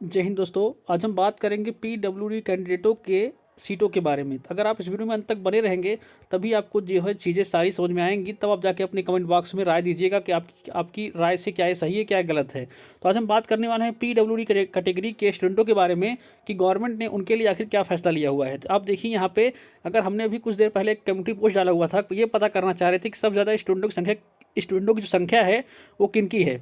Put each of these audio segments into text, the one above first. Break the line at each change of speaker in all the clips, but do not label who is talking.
जय हिंद दोस्तों। आज हम बात करेंगे पीडब्ल्यूडी कैंडिडेटों के सीटों के बारे में। अगर आप इस वीडियो में अंत तक बने रहेंगे तभी आपको जो है चीज़ें सारी समझ में आएंगी। तब आप जाके अपने कमेंट बॉक्स में राय दीजिएगा कि आपकी राय से क्या है सही है, क्या है गलत है। तो आज हम बात करने वाले हैं पीडब्ल्यूडी कैटेगरी के स्टूडेंटों के बारे में कि गवर्नमेंट ने उनके लिए आखिर क्या फैसला लिया हुआ है। तो आप देखिए यहाँ पे, अगर हमने अभी कुछ देर पहले एक कम्युनिटी पोस्ट डाला हुआ था, ये पता करना चाह रहे थे कि सबसे ज़्यादा स्टूडेंटों की जो संख्या है वो किनकी है।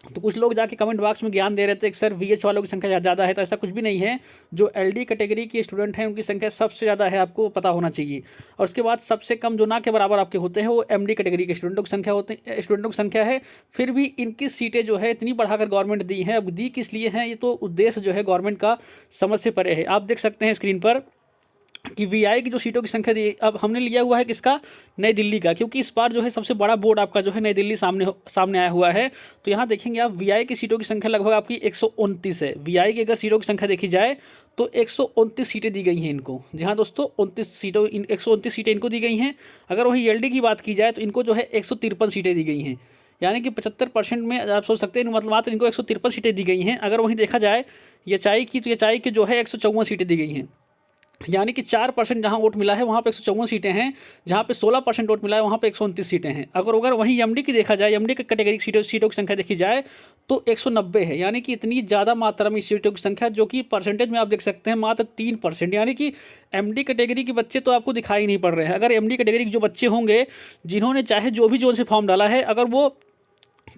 तो कुछ लोग जाके कमेंट बॉक्स में ज्ञान दे रहे थे कि सर वीएच वालों की संख्या ज़्यादा है। तो ऐसा कुछ भी नहीं है। जो एलडी कैटेगरी के स्टूडेंट हैं उनकी संख्या सबसे ज़्यादा है, आपको पता होना चाहिए। और उसके बाद सबसे कम जो ना के बराबर आपके होते हैं वो एमडी कैटेगरी के स्टूडेंटों की संख्या है। फिर भी इनकी सीटें जो है इतनी बढ़ाकर गवर्नमेंट दी हैं। अब दी किस लिए हैं, ये तो उद्देश्य जो है गवर्नमेंट का समझ से परे है। आप देख सकते हैं स्क्रीन पर कि वीआई की जो सीटों की संख्या दी। अब हमने लिया हुआ है किसका, नई दिल्ली का, क्योंकि इस बार जो है सबसे बड़ा बोर्ड आपका जो है नई दिल्ली सामने आया हुआ है। तो यहाँ देखेंगे आप, वीआई की सीटों की संख्या लगभग आपकी 129 है। वीआई की अगर सीटों की संख्या देखी जाए तो 129 सीटें दी गई हैं इनको। जी हाँ दोस्तों, 129 सीटें इनको दी गई हैं। अगर वहीं एलडी की बात की जाए तो इनको जो है 153 सीटें दी गई हैं। यानी कि 75% में आप सोच सकते हैं, मतलब मात्र इनको 153 सीटें दी गई हैं। अगर वहीं देखा जाए एचआई की, तो एचआई की जो है 154 सीटें दी गई हैं। यानी कि 4% जहाँ वोट मिला है वहाँ पे 154 सीटें हैं। जहाँ पे 16% वोट मिला है वहाँ पे 129 सीटें हैं। अगर वहीं एमडी की देखा जाए, एमडी की कैटेगरी सीटों की संख्या देखी जाए तो 190 है। यानी कि इतनी ज़्यादा मात्रा में सीटों की संख्या, जो कि परसेंटेज में आप देख सकते हैं मात्र 3%। यानी कि एमडी कैटेगरी के बच्चे तो आपको दिखाई नहीं पड़ रहे हैं। अगर एमडी कैटेगरी के जो बच्चे होंगे जिन्होंने चाहे जो भी जोन से फॉर्म डाला है, अगर वो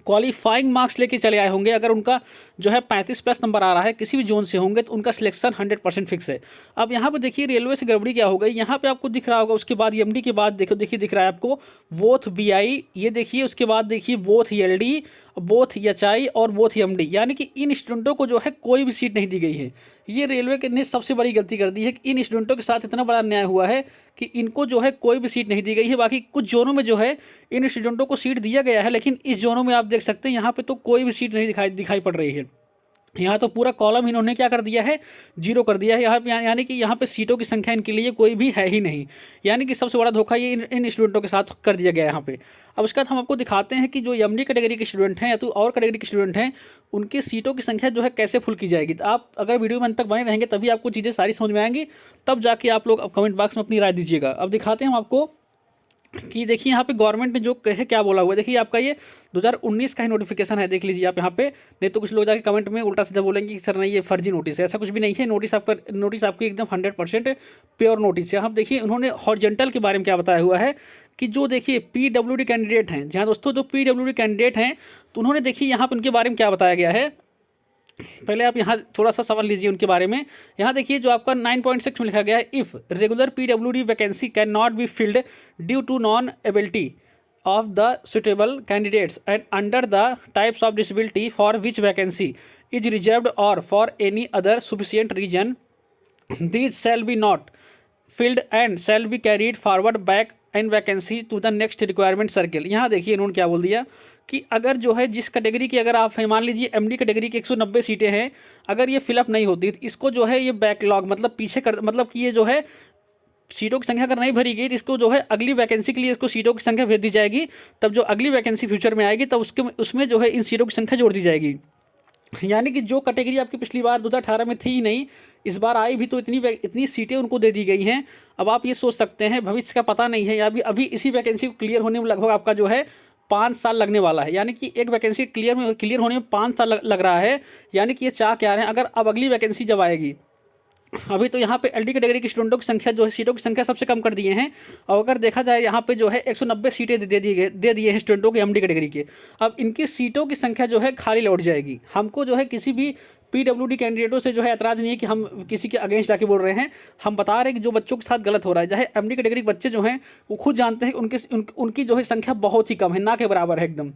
क्वालिफाइंग मार्क्स लेके चले आए होंगे, अगर उनका जो है 35+ नंबर आ रहा है किसी भी जोन से होंगे, तो उनका सिलेक्शन 100% फिक्स है। अब यहाँ पे देखिए रेलवे से गड़बड़ी क्या हो गई। यहाँ पे आपको दिख रहा होगा, उसके बाद एमडी के बाद देखिए दिख रहा है आपको बोथ बीआई, ये देखिए। उसके बाद देखिए बोथ एलडी, बोथ एचआई और बोथ एमडी। यानी कि इन स्टूडेंटों को जो है कोई भी सीट नहीं दी गई है। ये रेलवे के ने सबसे बड़ी गलती कर दी है कि इन स्टूडेंटों के साथ इतना बड़ा अन्याय हुआ है कि इनको जो है कोई भी सीट नहीं दी गई है। बाकी कुछ जोनों में जो है इन स्टूडेंटों को सीट दिया गया है, लेकिन इस जोनों में आप देख सकते हैं यहाँ पे तो कोई भी सीट नहीं दिखाई पड़ रही है। यहाँ तो पूरा कॉलम इन्होंने क्या कर दिया है, जीरो कर दिया है यहाँ पे। यानी कि यहाँ पे सीटों की संख्या इनके लिए कोई भी है ही नहीं। यानी कि सबसे बड़ा धोखा ये इन स्टूडेंटों के साथ कर दिया गया है यहाँ पे। अब उसके बाद हम आपको दिखाते हैं कि जो एमडी कैटेगरी के स्टूडेंट हैं या तो और कैटेगरी के स्टूडेंट हैं, उनकी सीटों की संख्या जो है कैसे फुल की जाएगी। तो आप अगर वीडियो में अंत तक बने रहेंगे तभी आपको चीज़ें सारी समझ में आएंगी। तब जाके आप लोग कमेंट बॉक्स में अपनी राय दीजिएगा। अब दिखाते हैं हम आपको कि देखिए यहाँ पे गवर्नमेंट ने जो कहे क्या बोला हुआ है। देखिए आपका ये 2019 का ही नोटिफिकेशन है, देख लीजिए आप यहाँ पे। नहीं तो कुछ लोग जाके कमेंट में उल्टा सीधा बोलेंगे कि सर नहीं ये फर्जी नोटिस है। ऐसा कुछ भी नहीं है। नोटिस आपकी एकदम 100% प्योर नोटिस है। आप देखिए उन्होंने हॉरिजॉन्टल के बारे में क्या बताया हुआ है कि जो देखिए पीडब्ल्यूडी कैंडिडेट हैं, जहाँ दोस्तों जो पीडब्ल्यूडी कैंडिडेट हैं, तो उन्होंने देखिए यहाँ पर उनके बारे में क्या बताया गया है। पहले आप यहाँ थोड़ा सा समझ लीजिए उनके बारे में। यहाँ देखिए जो आपका 9.6 में लिखा गया है, if regular PWD vacancy can not be filled due to non ability of the suitable candidates and under the types of disability for which vacancy is reserved or for any other sufficient reason, these shall be not filled and shall be carried forward back in vacancy to the next requirement circle। यहाँ देखिए इन्होंने क्या बोल दिया कि अगर जो है जिस कैटेगरी की, अगर आप मान लीजिए एमडी कैटेगरी की 190 सीटें हैं, अगर ये फिलअप नहीं होती तो इसको जो है ये बैकलॉग, मतलब पीछे कर, मतलब कि ये जो है सीटों की संख्या अगर नहीं भरी गई तो इसको जो है अगली वैकेंसी के लिए इसको सीटों की संख्या भेज दी जाएगी। तब जो अगली वैकेंसी फ्यूचर में आएगी तब उसमें जो है इन सीटों की संख्या जोड़ दी जाएगी। यानी कि जो कैटेगरी आपकी पिछली बार 2018 में थी ही नहीं, इस बार आई भी तो इतनी सीटें उनको दे दी गई हैं। अब आप ये सोच सकते हैं भविष्य का पता नहीं है, या अभी इसी वैकेंसी को क्लियर होने में लगभग आपका जो है 5 साल लगने वाला है। यानी कि एक वैकेंसी क्लियर होने में 5 साल लग रहा है। यानी कि ये चाह क्या रहे हैं, अगर अब अगली वैकेंसी जब आएगी, अभी तो यहाँ पे एलडी कैटेगरी के स्टूडेंटों की संख्या जो है, सीटों की संख्या सबसे कम कर दिए हैं। और अगर देखा जाए यहाँ पे जो है 190 सीटें दे दिए हैं स्टूडेंटों के एमडी कैटेगरी के। अब इनकी सीटों की संख्या जो है खाली लौट जाएगी। हमको जो है किसी भी पीडब्ल्यूडी कैंडिडेटों से जो है एतराज़ नहीं है कि हम किसी के अगेंस्ट जाके बोल रहे हैं। हम बता रहे हैं कि जो बच्चों के साथ गलत हो रहा है, चाहे एमडी कैटेगरी के बच्चे जो हैं वो खुद जानते हैं उनकी जो है संख्या बहुत ही कम है, ना के बराबर है एकदम।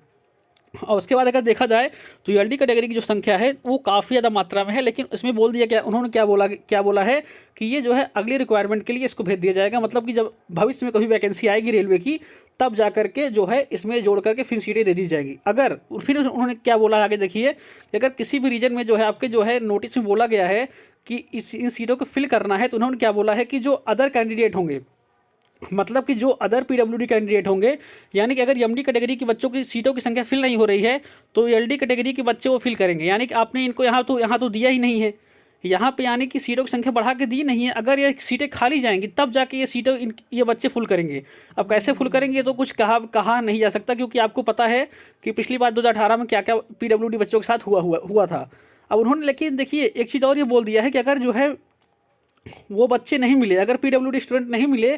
और उसके बाद अगर देखा जाए तो एलडी कैटेगरी की जो संख्या है वो काफ़ी ज़्यादा मात्रा में है। लेकिन उसमें बोल दिया क्या, उन्होंने क्या बोला है कि ये जो है अगली रिक्वायरमेंट के लिए इसको भेज दिया जाएगा। मतलब कि जब भविष्य में कभी वैकेंसी आएगी रेलवे की, तब जा करके जो है इसमें जोड़ करके फिर सीटें दे दी जाएगी। अगर फिर उन्होंने क्या बोला आगे देखिए, अगर किसी भी रीजन में जो है आपके जो है नोटिस में बोला गया है कि इन सीटों को फिल करना है, तो उन्होंने क्या बोला है कि जो अदर कैंडिडेट होंगे, मतलब कि जो अदर पीडब्ल्यूडी कैंडिडेट होंगे, यानी कि अगर एमडी कैटेगरी के बच्चों की सीटों की संख्या फिल नहीं हो रही है तो एलडी कैटेगरी के बच्चे वो फिल करेंगे। यानी कि आपने इनको यहाँ तो दिया ही नहीं है, यहाँ पे यानी कि सीटों की संख्या बढ़ा के दी नहीं है। अगर ये सीटें खाली जाएंगी तब जाके ये सीटें ये बच्चे फुल करेंगे। अब कैसे फुल करेंगे तो कुछ कहा नहीं जा सकता, क्योंकि आपको पता है कि पिछली बार 2018 में क्या क्या पीडब्ल्यूडी बच्चों के साथ हुआ था। अब उन्होंने, लेकिन देखिए एक चीज़ और ये बोल दिया है कि अगर जो है वो बच्चे नहीं मिले, अगर पीडब्ल्यूडी स्टूडेंट नहीं मिले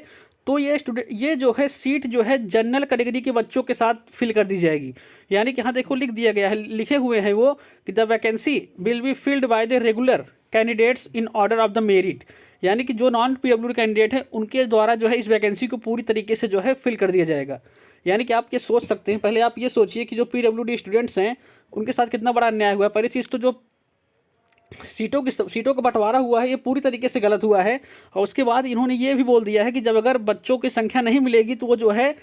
तो ये जो है सीट जो है जनरल कैटेगरी के बच्चों के साथ फिल कर दी जाएगी। यानी कि यहाँ देखो लिख दिया गया है, लिखे हुए हैं वो कि the vacancy will be filled by the regular candidates in order of the merit. यानी कि जो नॉन पीडब्ल्यूडी कैंडिडेट है उनके द्वारा जो है इस वैकेंसी को पूरी तरीके से जो है फिल कर दिया जाएगा। यानी कि आप ये सोच सकते हैं, पहले आप ये सोचिए कि जो पीडब्ल्यूडी स्टूडेंट्स हैं उनके साथ कितना बड़ा अन्याय हुआ है। पहली चीज़ तो जो सीटों का बंटवारा हुआ है ये पूरी तरीके से गलत हुआ है। और उसके बाद इन्होंने ये भी बोल दिया है कि जब अगर बच्चों की संख्या नहीं मिलेगी तो वो जो है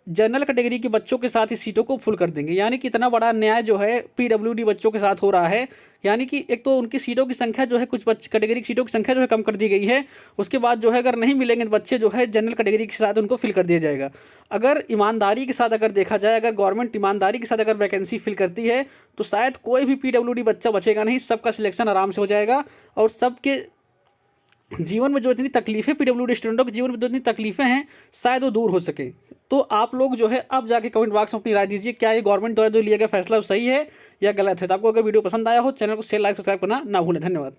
जनरल कैटेगरी के बच्चों के साथ इस सीटों को फुल कर देंगे। यानी कि इतना बड़ा अन्याय जो है पीडब्ल्यूडी बच्चों के साथ हो रहा है। यानी कि एक तो उनकी सीटों की संख्या जो है कुछ कैटेगरी की सीटों की संख्या जो है कम कर दी गई है, उसके बाद जो है अगर नहीं मिलेंगे तो बच्चे जो है जनरल कैटेगरी के साथ उनको फिल कर दिया जाएगा। अगर ईमानदारी के साथ अगर देखा जाए, अगर गवर्नमेंट ईमानदारी के साथ अगर वैकेंसी फिल करती है तो शायद कोई भी पीडब्ल्यूडी बच्चा बचेगा नहीं, सबका सिलेक्शन आराम से हो जाएगा और सबके जीवन में जो इतनी तकलीफें पीडब्ल्यूडी स्टूडेंटों के जीवन में जो इतनी तकलीफें हैं शायद वो दूर हो सके। तो आप लोग जो है अब जाके कमेंट बॉक्स में अपनी राय दीजिए, क्या ये गवर्नमेंट द्वारा जो लिया गया फैसला सही है या गलत है। तो आपको अगर वीडियो पसंद आया हो चैनल को शेयर लाइक सब्सक्राइब करना ना भूलें। धन्यवाद।